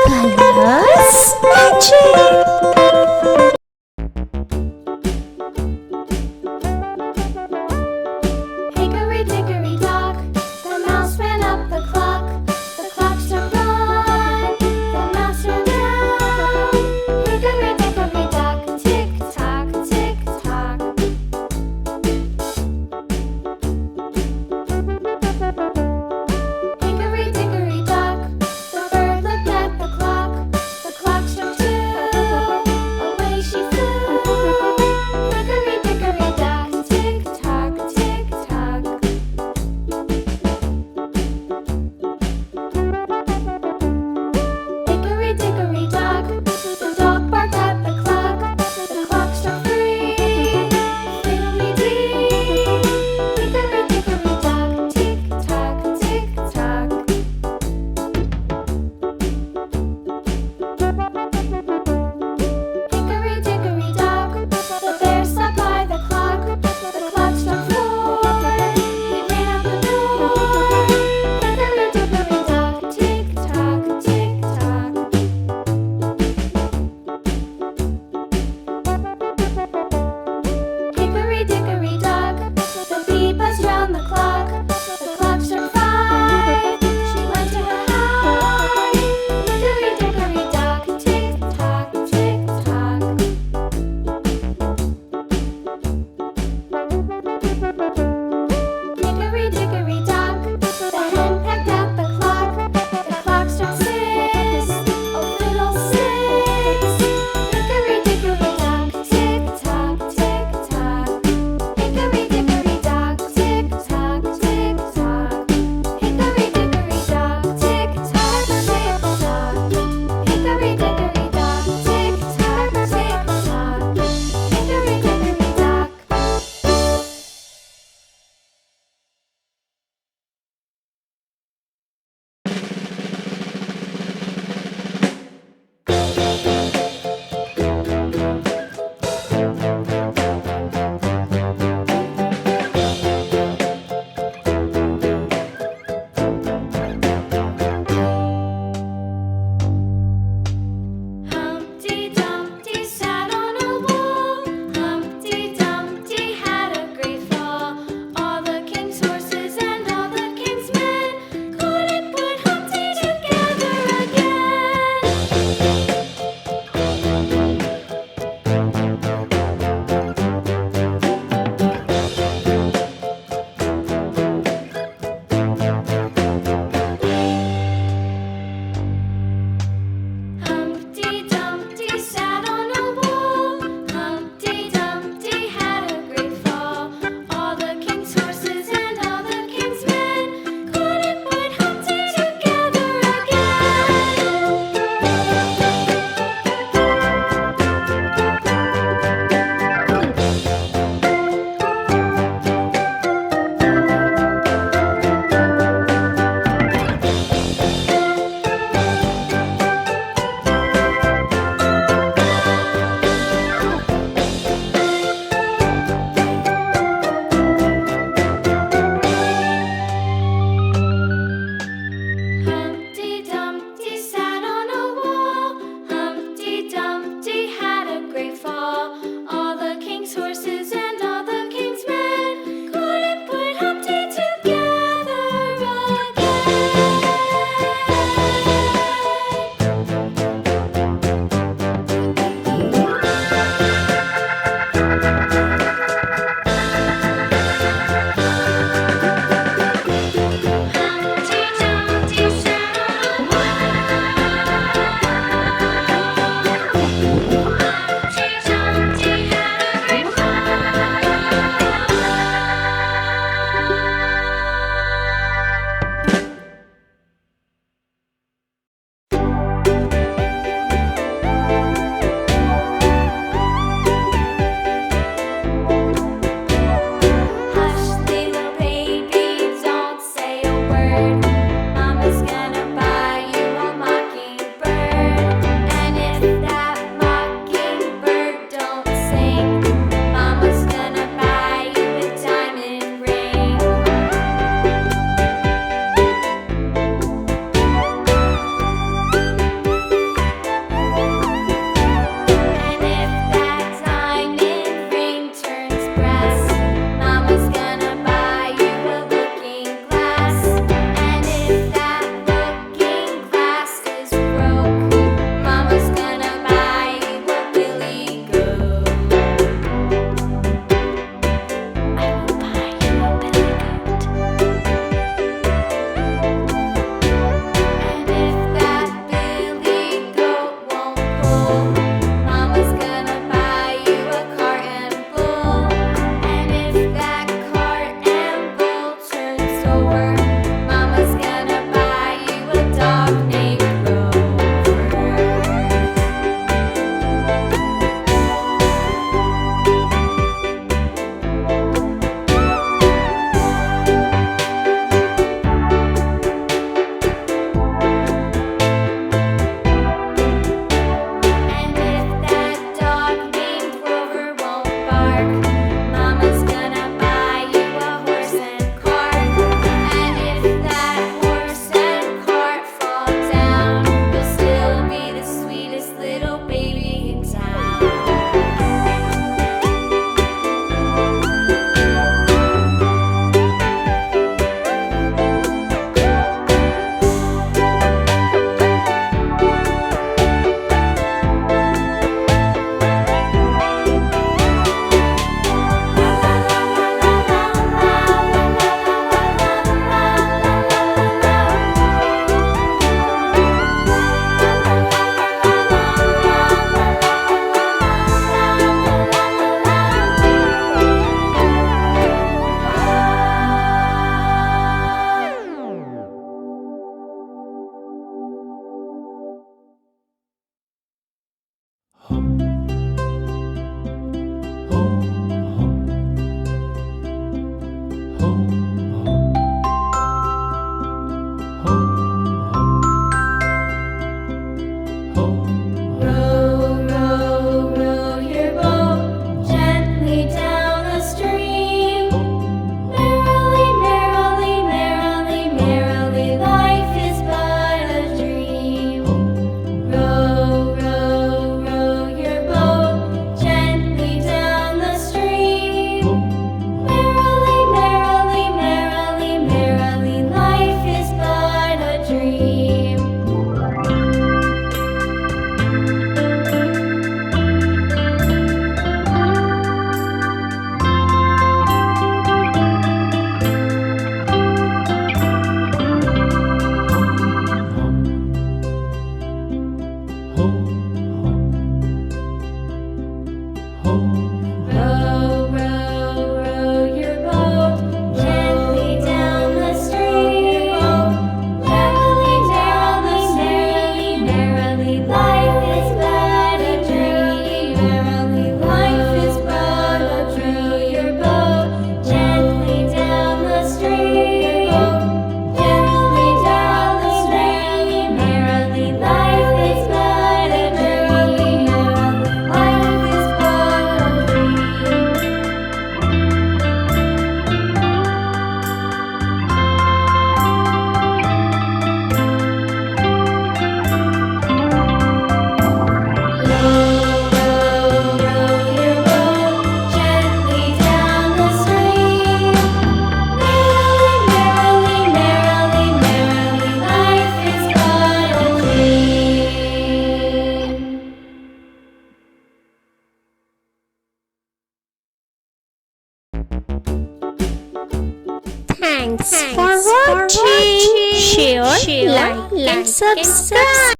Colors Magic! Hickory dickory dock, the mouse ran up the clock. The clock struck one, the mouse ran down. Hickory dickory dock, tick tock, tick tock. Hickory dickory dock, the bird looked at the clock. The clock struck two, away she flew. Hickory dickory dock, tick tock, tick tock. Hickory dickory dock, the dog barked at the clock. The clock struck three, fiddly-dee. Hickory dickory dock, tick tock, tick tock. Hickory dickory dock, the bear sat by the clock. The clock struck four, he ran out the door. Hickory dickory dock, tick tock, tick tock. Hickory dickory dock, the bee buzzed round the clock. The clock struck five, she went to her hive. Hickory dickory dock, tick tock, tick tock. Hickory dickory dock, the hen pecked at the clock. The clock struck six, oh fiddlesticks. Hickory dickory dock, tick tock, tick tock. Hickory dickory dock, tick tock, tick tock. Hickory dickory dock, tick tock, tick tock. Hickory dickory dock, tick tock, tick tock. Hickory dickory dock. Humpty Dumpty sat on a wall. Humpty Dumpty had a great fall. All the king's horses and all the king's men couldn't put Humpty together again. Humpty Dumpty sat on a wall. Humpty Dumpty had a great fall. All the king's horses and all the king's men couldn't put Humpty together Humpty Dumpty sat on a wall. Humpty Dumpty had a great fall. All the king's horses and all the king's men couldn't put Humpty together Humpty Dumpty sat on a wall. Humpty Dumpty had a great fall. Thanks for watching. Share, like and subscribe.